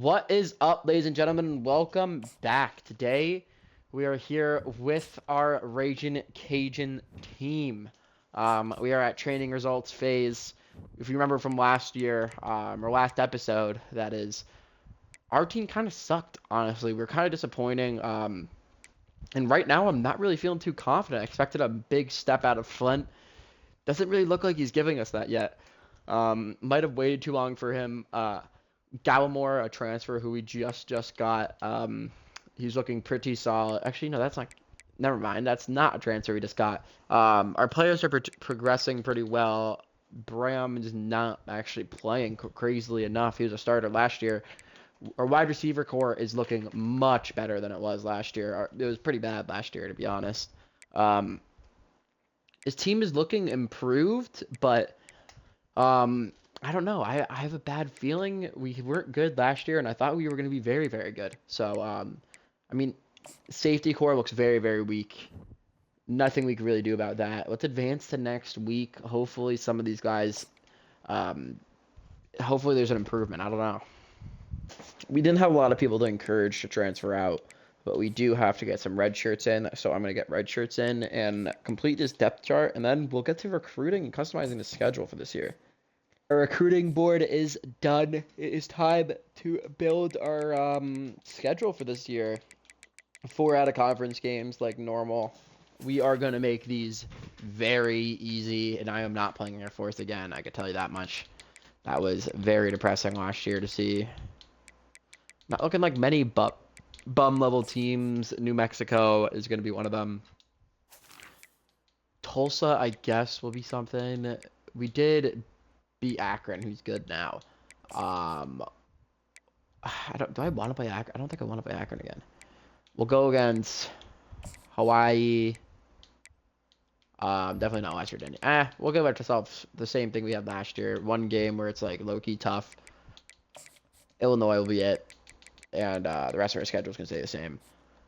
What is up, ladies and gentlemen? Welcome back. Today, we are here with our Raging Cajun team. We are at training results phase. If you remember from last year, or last episode, that is, our team kind of sucked, honestly. We are kind of disappointing. And right now, I'm not really feeling too confident. I expected a big step out of Flint. Doesn't really look like he's giving us that yet. Might have waited too long for him. Gallimore, a transfer who we just got. He's looking pretty solid. Actually, no, that's not. Never mind. That's not a transfer we just got. Our players are progressing pretty well. Bram is not actually playing crazily enough. He was a starter last year. Our wide receiver core is looking much better than it was last year. It was pretty bad last year, to be honest. Um, his team is looking improved, but I don't know. I have a bad feeling we weren't good last year, and I thought we were going to be very, very good. So, I mean, safety core looks very, very weak. Nothing we can really do about that. Let's advance to next week. Hopefully, some of these guys, um, hopefully, there's an improvement. I don't know. We didn't have a lot of people to encourage to transfer out, but we do have to get some red shirts in. So I'm going to get red shirts in and complete this depth chart, and then we'll get to recruiting and customizing the schedule for this year. Our recruiting board is done. It is time to build our schedule for this year. 4 out of conference games like normal. We are going to make these very easy, and I am not playing Air Force again. I can tell you that much. That was very depressing last year to see. Not looking like many bum level teams. New Mexico is going to be one of them. Tulsa, I guess, will be something. We did beat Akron, who's good now. Um, I don't. Do I want to play Akron? I don't think I want to play Akron again. We'll go against Hawaii. Definitely not West Virginia. We'll give ourselves the same thing we had last year. One game where it's like low key tough. Illinois will be it, and the rest of our schedule is gonna stay the same.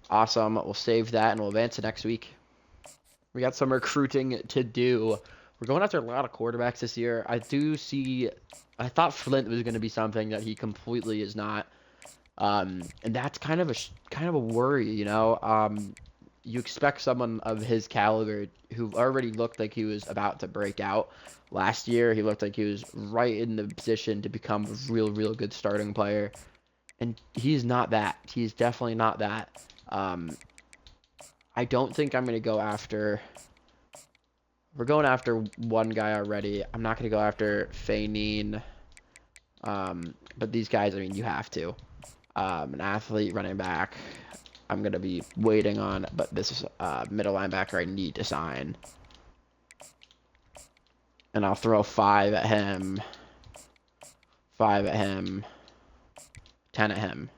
Awesome. We'll save that and we'll advance to next week. We got some recruiting to do. We're going after a lot of quarterbacks this year. I do see. I thought Flint was going to be something that he completely is not. And that's kind of a worry, you know. You expect someone of his caliber who already looked like he was about to break out last year. He looked like he was right in the position to become a real good starting player, and he's not that. He's definitely not that. Um, I don't think I'm gonna go after. We're going after one guy already. I'm not gonna go after Fainine. But these guys, I mean, you have to. An athlete, running back. I'm gonna be waiting on, but this is middle linebacker I need to sign, and I'll throw 5 at him, 5 at him, 10 at him.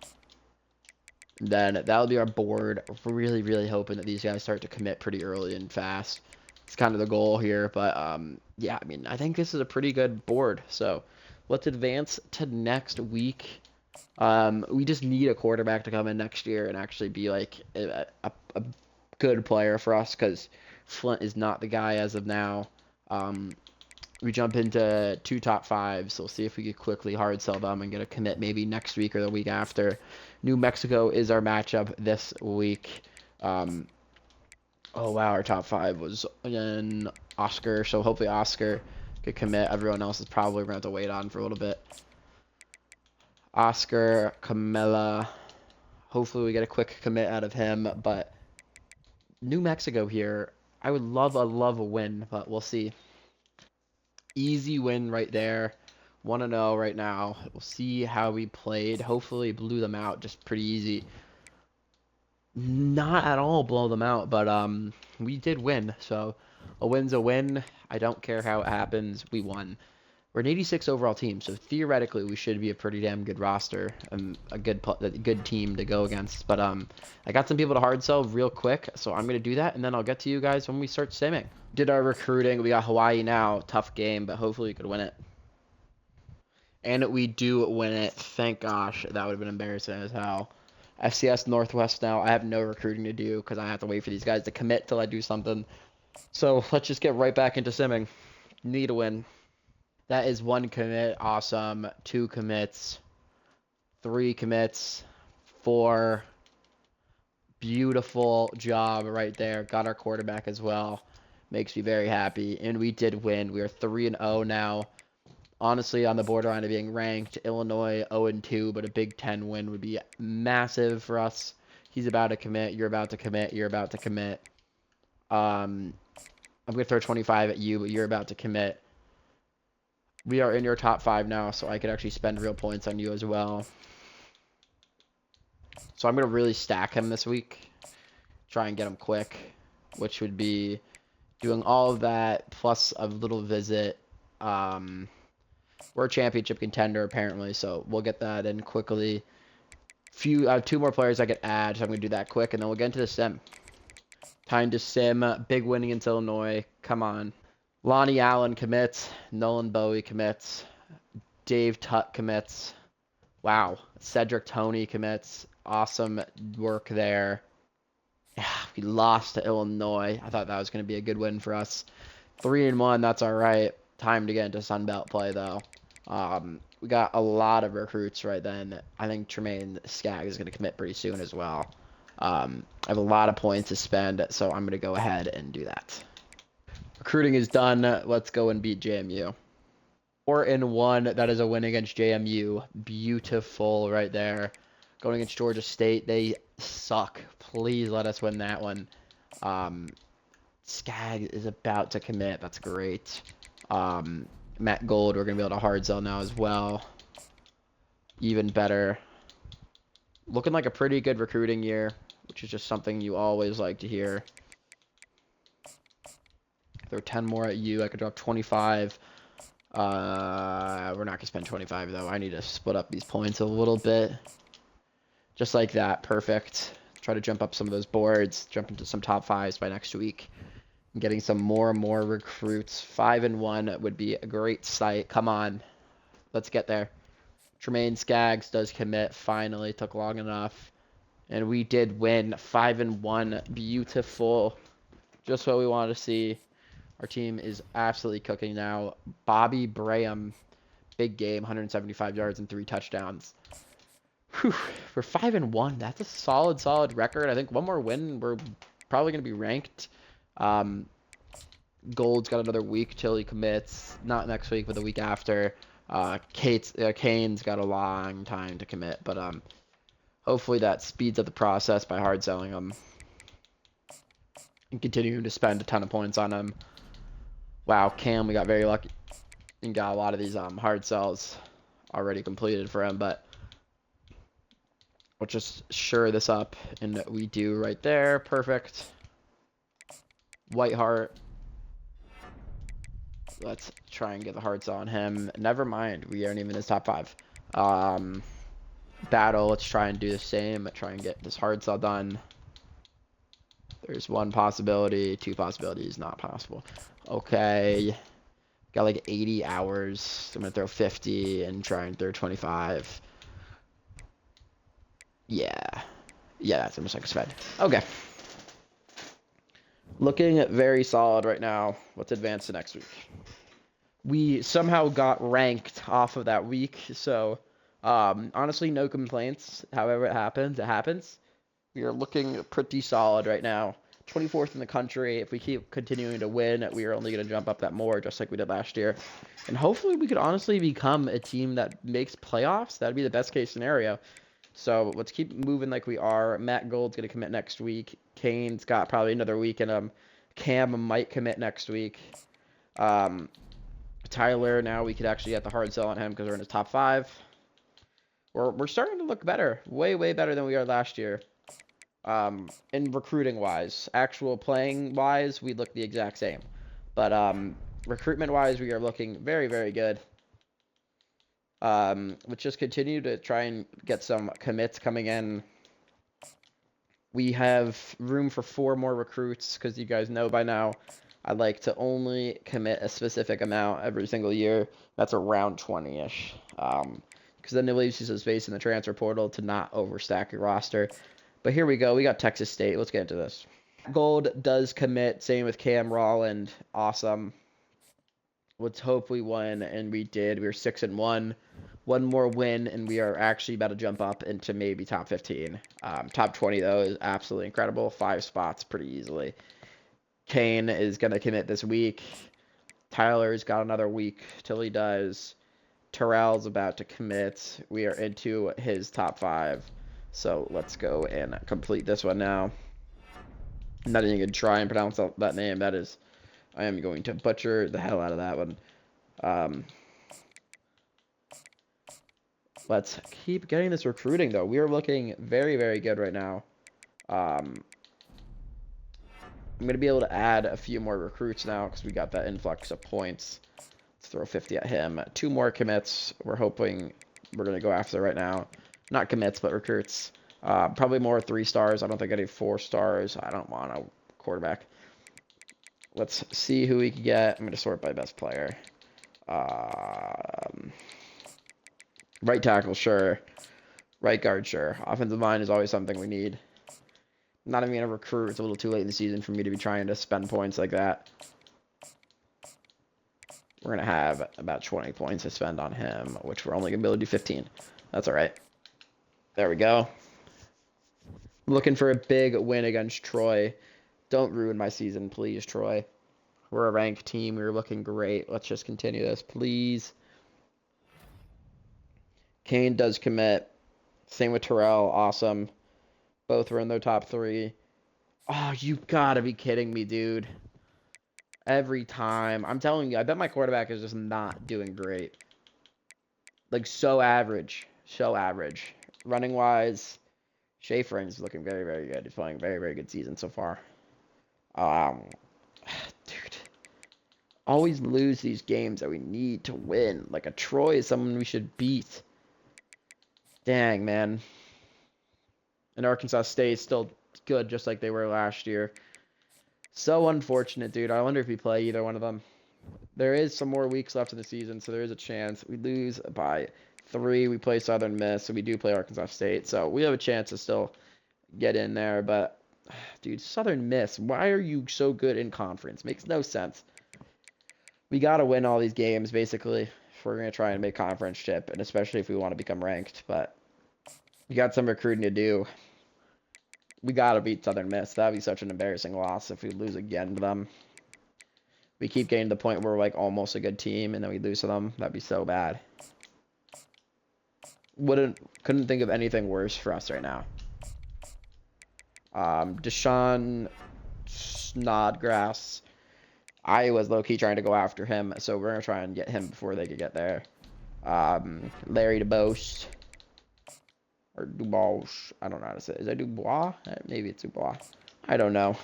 Then that'll be our board. Really hoping that these guys start to commit pretty early and fast. It's kind of the goal here, but yeah, I mean, I think this is a pretty good board. So let's advance to next week. We just need a quarterback to come in next year and actually be like a good player for us because Flint is not the guy as of now. We jump into 2 top 5s, so we'll see if we could quickly hard sell them and get a commit maybe next week or the week after. New Mexico is our matchup this week. Oh wow, our top 5 was in Oscar, so hopefully Oscar could commit. Everyone else is probably going to have to wait on for a little bit. Oscar, Camilla. Hopefully we get a quick commit out of him, but New Mexico here. I would love a win, but we'll see. Easy win right there. 1-0 right now. We'll see how we played. Hopefully blew them out just pretty easy. Not at all blow them out, but we did win. So a win's a win. I don't care how it happens. We won. We're an 86 overall team, so theoretically we should be a pretty damn good roster and a good team to go against. But I got some people to hard sell real quick, so I'm gonna do that, and then I'll get to you guys when we start simming. Did our recruiting. We got Hawaii now. Tough game, but hopefully we could win it. And we do win it. Thank gosh. That would have been embarrassing as hell. FCS Northwest now. I have no recruiting to do because I have to wait for these guys to commit till I do something. So let's just get right back into simming. Need a win. That is 1 commit. Awesome. 2 commits. 3 commits, 4. Beautiful job right there. Got our quarterback as well. Makes me very happy. And we did win. We are 3-0 now. Honestly, on the borderline of being ranked. Illinois 0-2, but a Big Ten win would be massive for us. He's about to commit. You're about to commit. You're about to commit. I'm going to throw 25 at you, but you're about to commit. We are in your top 5 now, so I could actually spend real points on you as well. So I'm going to really stack him this week. Try and get him quick, which would be doing all of that plus a little visit. We're a championship contender apparently, so we'll get that in quickly. I have 2 more players I could add, so I'm going to do that quick, and then we'll get into the sim. Time to sim. Big win against Illinois. Come on. Lonnie Allen commits. Nolan Bowie commits. Dave Tutt commits. Wow. Cedric Toney commits. Awesome work there. We lost to Illinois. I thought that was going to be a good win for us. 3-1, that's all right. Time to get into Sunbelt play, though. We got a lot of recruits right then. I think Tremaine Skaggs is going to commit pretty soon as well. I have a lot of points to spend, so I'm going to go ahead and do that. Recruiting is done. Let's go and beat JMU. 4-1. That is a win against JMU. Beautiful right there. Going against Georgia State. They suck. Please let us win that one. Skaggs is about to commit. That's great. Matt Gold, we're going to be able to hard sell now as well. Even better. Looking like a pretty good recruiting year, which is just something you always like to hear. Throw 10 more at you. I could drop 25. We're not going to spend 25, though. I need to split up these points a little bit. Just like that. Perfect. Try to jump up some of those boards. Jump into some top 5s by next week. I'm getting some more and more recruits. 5-1 would be a great sight. Come on. Let's get there. Tremaine Skaggs does commit. Finally. Took long enough. And we did win. 5-1. Beautiful. Just what we wanted to see. Our team is absolutely cooking now. Bobby Braham. Big game. 175 yards and 3 touchdowns. Whew. For 5-1, that's a solid record. I think one more win, we're probably going to be ranked. Gold's got another week till he commits. Not next week, but the week after. Kane's got a long time to commit, but hopefully that speeds up the process by hard selling him and continuing to spend a ton of points on him. Wow, Cam, we got very lucky and got a lot of these hard sells already completed for him, but we'll just sure this up, and we do right there. Perfect. Whiteheart. Let's try and get the hard sell on him. Never mind, we aren't even in his top 5. Battle, let's try and do the same. Try and get this hard sell done. There's 1 possibility, 2 possibilities, not possible. Okay. Got like 80 hours. So I'm going to throw 50 and try and throw 25. Yeah. Yeah, that's almost like a sped. Okay. Looking very solid right now. Let's advance to next week. We somehow got ranked off of that week, so honestly, no complaints. However it happens, it happens. We are looking pretty solid right now. 24th in the country. If we keep continuing to win, we are only going to jump up that more, just like we did last year. And hopefully we could honestly become a team that makes playoffs. That would be the best case scenario. So let's keep moving like we are. Matt Gold's going to commit next week. Kane's got probably another week in him. Cam might commit next week. Tyler, now we could actually get the hard sell on him because we're in his top 5. We're starting to look better. Way better than we are last year. In recruiting-wise. Actual playing-wise, we look the exact same. But recruitment-wise, we are looking very good. Let's just continue to try and get some commits coming in. We have room for 4 more recruits because you guys know by now I like to only commit a specific amount every single year. That's around 20-ish. Because then it leaves you some space in the transfer portal to not overstack your roster. But here we go. We got Texas State. Let's get into this. Gold does commit. Same with Cam Rolland. Awesome. Let's hope we win, and we did. We were 6-1. One more win, and we are actually about to jump up into maybe top 15. Top 20, though, is absolutely incredible. 5 spots pretty easily. Kane is going to commit this week. Tyler's got another week till he does. Terrell's about to commit. We are into his top 5. So let's go and complete this one now. I'm not even going to try and pronounce that name. I am going to butcher the hell out of that one. Let's keep getting this recruiting, though. We are looking very, very good right now. I'm going to be able to add a few more recruits now because we got that influx of points. Let's throw 50 at him. 2 more commits. We're hoping we're going to go after right now. Not commits, but recruits. Probably more 3 stars. I don't think any 4 stars. I don't want a quarterback. Let's see who we can get. I'm going to sort by best player. Right tackle, sure. Right guard, sure. Offensive line is always something we need. Not even going to recruit. It's a little too late in the season for me to be trying to spend points like that. We're going to have about 20 points to spend on him, which we're only going to be able to do 15. That's all right. There we go. Looking for a big win against Troy. Don't ruin my season, please, Troy. We're a ranked team. We're looking great. Let's just continue this, please. Kane does commit. Same with Terrell. Awesome. Both were in their top 3. Oh, you gotta be kidding me, dude. Every time. I'm telling you, I bet my quarterback is just not doing great. Like, so average. So average. Running-wise, Schaefer is looking very, very good. He's playing a very, very good season so far. Dude. Always lose these games that we need to win. Like, a Troy is someone we should beat. Dang, man. And Arkansas State is still good, just like they were last year. So unfortunate, dude. I wonder if we play either one of them. There is some more weeks left in the season, so there is a chance. We lose by 3. We play Southern Miss, so we do play Arkansas State. So we have a chance to still get in there. But, dude, Southern Miss, why are you so good in conference? Makes no sense. We got to win all these games, basically, if we're going to try and make conference chip, and especially if we want to become ranked. But we got some recruiting to do. We got to beat Southern Miss. That would be such an embarrassing loss if we lose again to them. We keep getting to the point where we're like almost a good team, and then we lose to them. That'd be so bad. Couldn't think of anything worse for us right now. Deshaun Snodgrass. I was low-key trying to go after him, so we're going to try and get him before they could get there. Larry DeBose. Or Dubois. I don't know how to say it. Is that Dubois? Maybe it's Dubois. I don't know.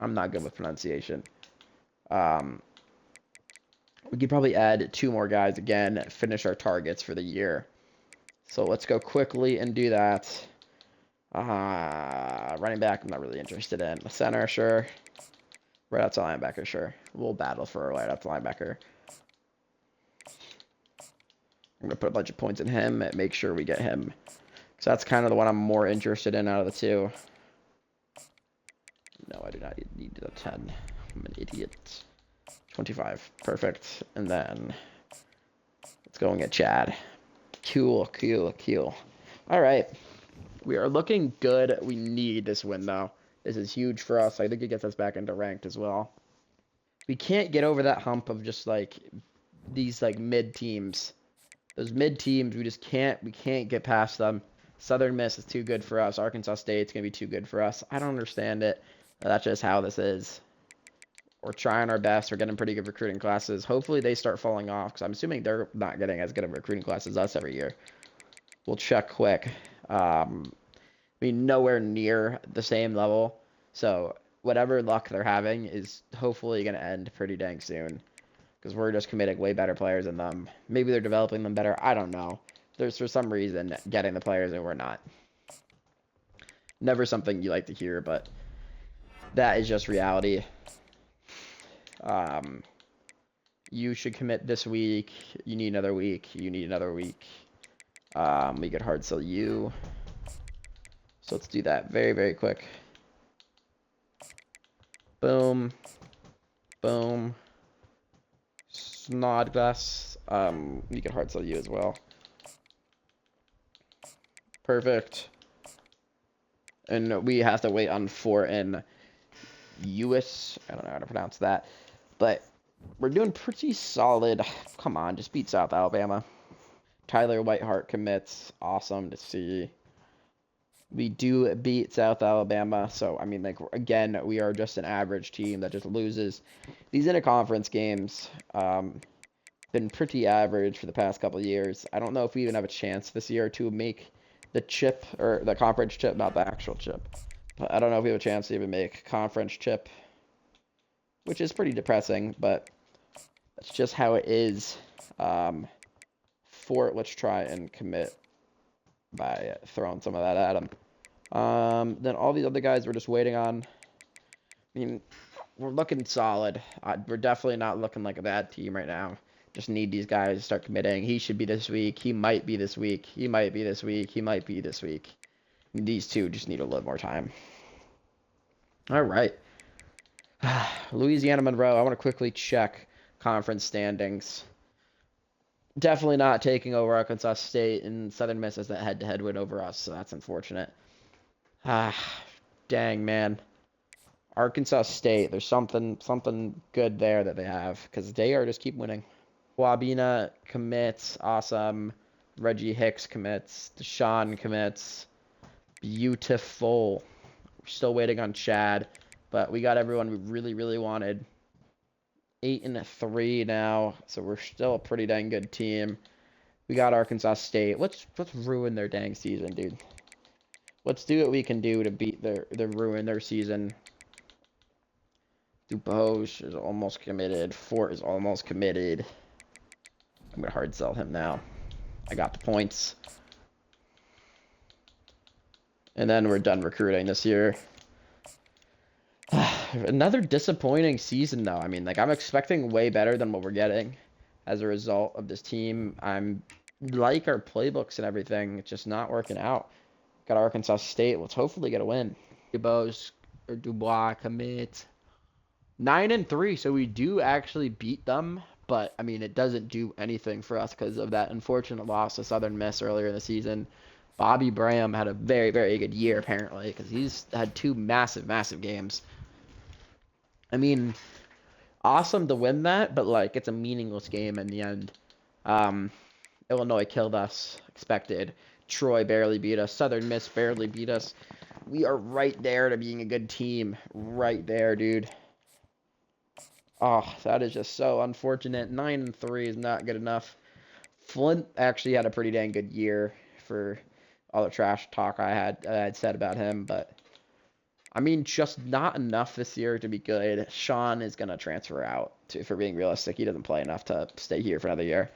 I'm not good with pronunciation. We could probably add 2 more guys again, finish our targets for the year. So let's go quickly and do that. Running back, I'm not really interested in. The center, sure. Right outside linebacker, sure. We'll battle for a right outside linebacker. I'm going to put a bunch of points in him and make sure we get him. So that's kind of the one I'm more interested in out of the 2. No, I do not need the 10. I'm an idiot. 25. Perfect. And then let's go and get Chad. Cool. All right. We are looking good. We need this win, though. This is huge for us. I think it gets us back into ranked as well. We can't get over that hump of just, like, these, like, mid teams. Those mid teams, we just can't get past them. Southern Miss is too good for us. Arkansas State's going to be too good for us. I don't understand it. That's just how this is. We're trying our best. We're getting pretty good recruiting classes. Hopefully they start falling off, because I'm assuming they're not getting as good of recruiting classes as us every year. We'll check quick. I mean, nowhere near the same level. So whatever luck they're having is hopefully going to end pretty dang soon, because we're just committing way better players than them. Maybe they're developing them better. I don't know. There's, for some reason, getting the players and we're not. Never something you like to hear, but that is just reality. You should commit this week. You need another week. You need another week. We could hard sell you. So let's do that very, very quick. Boom. Boom. Snodgrass. We could hard sell you as well. Perfect. And we have to wait on 4 in US. I don't know how to pronounce that. But we're doing pretty solid. Come on, just beat South Alabama. Tyler Whitehart commits. Awesome to see. We do beat South Alabama. So, I mean, like, again, we are just an average team that just loses. These interconference games been pretty average for the past couple of years. I don't know if we even have a chance this year to make the chip, or the conference chip, not the actual chip. But I don't know if we have a chance to even make conference chip, which is pretty depressing, but that's just how it is. Let's try and commit by throwing some of that at him. Then all these other guys we're just waiting on. I mean, we're looking solid. We're definitely not looking like a bad team right now. Just need these guys to start committing. He should be this week. He might be this week. He might be this week. He might be this week. These two just need a little more time. All right. Louisiana Monroe. I want to quickly check conference standings. Definitely not taking over Arkansas State, and Southern Miss has that head-to-head win over us, so that's unfortunate. Dang, man. Arkansas State, there's something good there that they have, because they are just keep winning. Wabina commits, awesome. Reggie Hicks commits. Deshaun commits. Beautiful. We're still waiting on Chad, but we got everyone we really, really wanted. 8-3 now, so we're still a pretty dang good team. We got Arkansas State. Let's ruin their dang season, dude. Let's do what we can do to beat ruin their season. Dubose is almost committed. Fort is almost committed. I'm gonna hard sell him now. I got the points. And then we're done recruiting this year. Another disappointing season, though. I mean, like, I'm expecting way better than what we're getting as a result of this team. I'm like our playbooks and everything. It's just not working out. Got Arkansas State. Let's hopefully get a win. Dubois commit 9-3, so we do actually beat them. But I mean, it doesn't do anything for us because of that unfortunate loss to Southern Miss earlier in the season. Bobby Bram had a very, very good year, apparently, because he's had 2 massive, massive games. I mean, awesome to win that, but, like, it's a meaningless game in the end. Illinois killed us, expected. Troy barely beat us. Southern Miss barely beat us. We are right there to being a good team. Right there, dude. Oh, that is just so unfortunate. 9-3 is not good enough. Flint actually had a pretty dang good year for all the trash talk I had said about him, but I mean, just not enough this year to be good. Sean is gonna transfer out. For being realistic, he doesn't play enough to stay here for another year.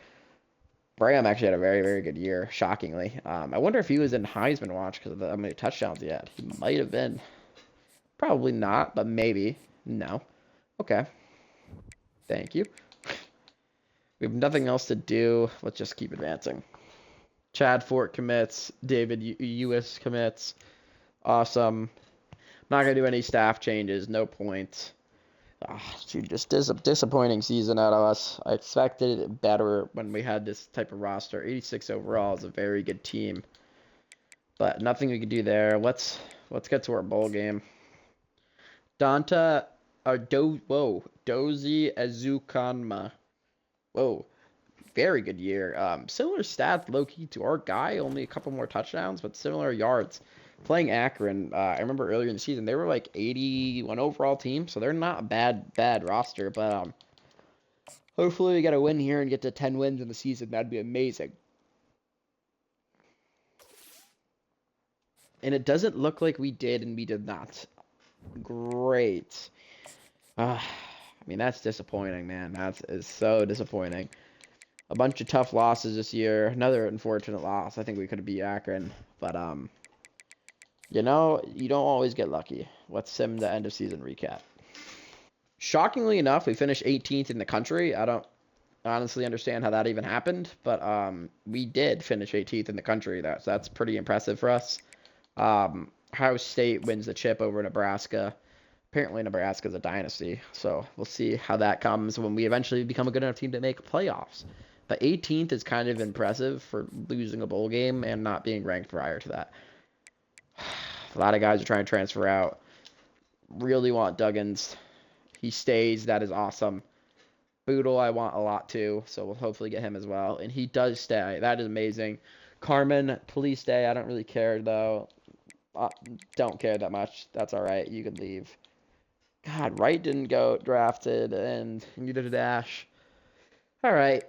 Bram actually had a very, very good year, shockingly. I wonder if he was in Heisman watch because of how many touchdowns he had. He might have been. Probably not, but maybe. No. Okay. Thank you. We have nothing else to do. Let's just keep advancing. Chad Fort commits. David Ewis commits. Awesome. Not going to do any staff changes. No points. Just a disappointing season out of us. I expected it better when we had this type of roster. 86 overall is a very good team. But nothing we can do there. Let's get to our bowl game. Dozie Azukanma. Whoa. Very good year. Similar stats, low-key, to our guy. Only a couple more touchdowns, but similar yards. Playing Akron, I remember earlier in the season, they were like 81 overall team, so they're not a bad roster, but hopefully we get a win here and get to 10 wins in the season. That'd be amazing. And it doesn't look like we did, and we did not. Great. I mean, that's disappointing, man. That is so disappointing. A bunch of tough losses this year. Another unfortunate loss. I think we could have beat Akron, but you know, you don't always get lucky. Let's sim the end of season recap. Shockingly enough, we finished 18th in the country. I don't honestly understand how that even happened, but we did finish 18th in the country. That's pretty impressive for us. Ohio State wins the chip over Nebraska. Apparently, Nebraska is a dynasty, so we'll see how that comes when we eventually become a good enough team to make playoffs. But 18th is kind of impressive for losing a bowl game and not being ranked prior to that. A lot of guys are trying to transfer out. Really want Duggins. He stays. That is awesome. Boodle, I want a lot too, so we'll hopefully get him as well. And he does stay. That is amazing. Carmen, please stay. I don't really care though. Don't care that much. That's all right. You could leave. God, Wright didn't go drafted, and neither did Ash. All right.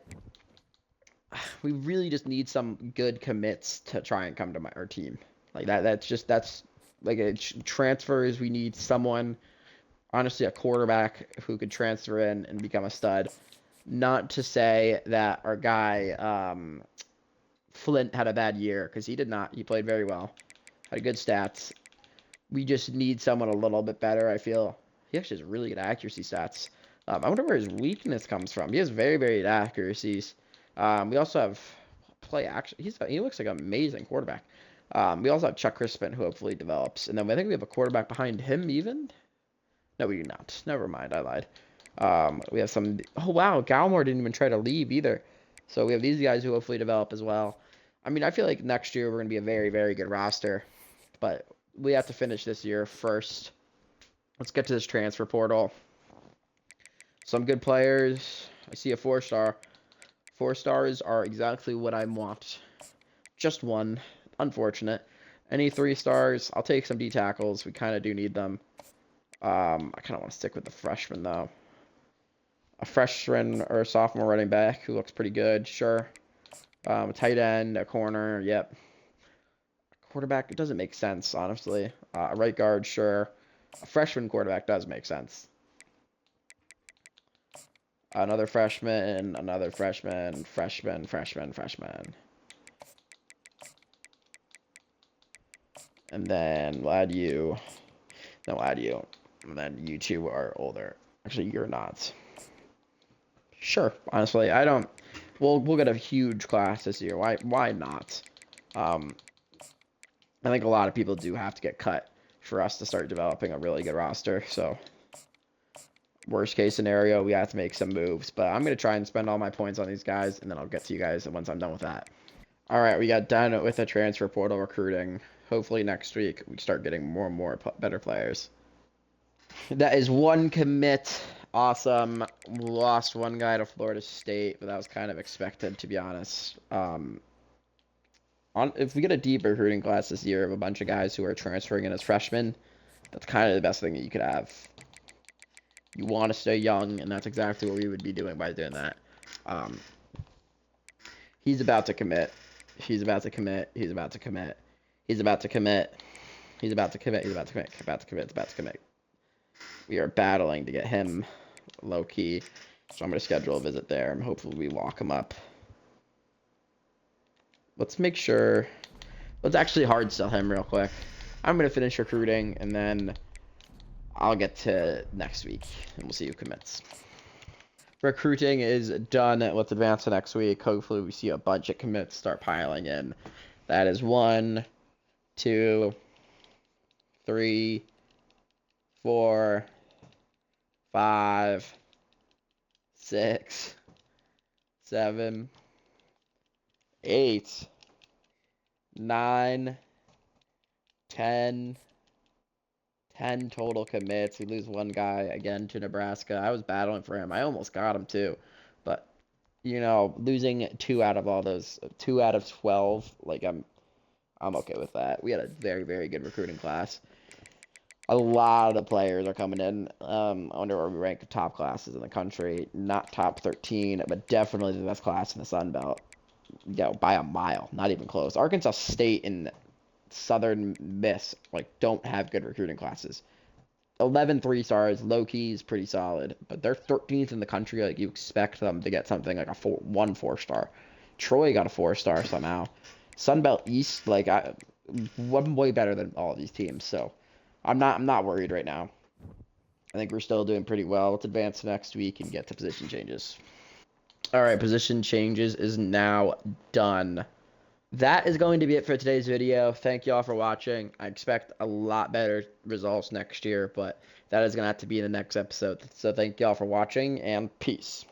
We really just need some good commits to try and come to our team. Like that. That's like transfers. We need someone, honestly, a quarterback who could transfer in and become a stud. Not to say that our guy Flint had a bad year, because he did not. He played very well, had good stats. We just need someone a little bit better. I feel he actually has really good accuracy stats. I wonder where his weakness comes from. He has very, very good accuracies. We also have play action. He looks like an amazing quarterback. We also have Chuck Crispin, who hopefully develops. And then I think we have a quarterback behind him even. No, we do not. Never mind. I lied. We have some. Oh, wow. Galmore didn't even try to leave either. So we have these guys who hopefully develop as well. I mean, I feel like next year we're going to be a very, very good roster. But we have to finish this year first. Let's get to this transfer portal. Some good players. I see a 4-star. 4 stars are exactly what I want. Just one. Unfortunate. Any 3 stars, I'll take some D tackles. We kind of do need them. I kind of want to stick with the freshman, though. A freshman or a sophomore running back who looks pretty good, sure. A tight end, a corner, yep. A quarterback, it doesn't make sense, honestly. A right guard, sure. A freshman quarterback does make sense. Another freshman, freshman. And then we'll add you. Then we'll add you. And then you two are older. Actually, you're not. Sure, honestly, I don't. We'll get a huge class this year. Why not? Um, I think a lot of people do have to get cut for us to start developing a really good roster. So, worst case scenario, we have to make some moves. But I'm gonna try and spend all my points on these guys, and then I'll get to you guys once I'm done with that. All right, we got done with the transfer portal recruiting. Hopefully next week we start getting more and more better players. That is one commit. Awesome. Lost one guy to Florida State, but that was kind of expected, to be honest. If we get a deep recruiting class this year of a bunch of guys who are transferring in as freshmen, that's kind of the best thing that you could have. You want to stay young, and that's exactly what we would be doing by doing that. Um, he's about to commit. He's about to commit. He's about to commit. He's about to commit. He's about to commit. He's about to commit. About to commit. It's about to commit. We are battling to get him low key. So I'm going to schedule a visit there, and hopefully we walk him up. Let's make sure. Let's actually hard sell him real quick. I'm going to finish recruiting, and then I'll get to next week, and we'll see who commits. Recruiting is done. Let's advance to next week. Hopefully we see a bunch of commits start piling in. That is 1, 2, 3, 4, 5, 6, 7, 8, 9, 10 total commits. We lose one guy again to Nebraska. I was battling for him. I almost got him too. But losing 2 out of all those, 2 out of 12, like I'm okay with that. We had a very, very good recruiting class. A lot of the players are coming in. I wonder where we rank top classes in the country. Not top 13, but definitely the best class in the Sun Belt. By a mile. Not even close. Arkansas State and Southern Miss don't have good recruiting classes. 11 3-stars, low key is pretty solid, but they're 13th in the country. Like, you expect them to get something like a 4-star. Troy got a 4-star somehow. Sunbelt East, one way better than all of these teams. So I'm not worried right now. I think we're still doing pretty well. Let's advance next week and get to position changes. All right, position changes is now done. That is going to be it for today's video. Thank you all for watching. I expect a lot better results next year, but that is going to have to be in the next episode. So thank you all for watching, and peace.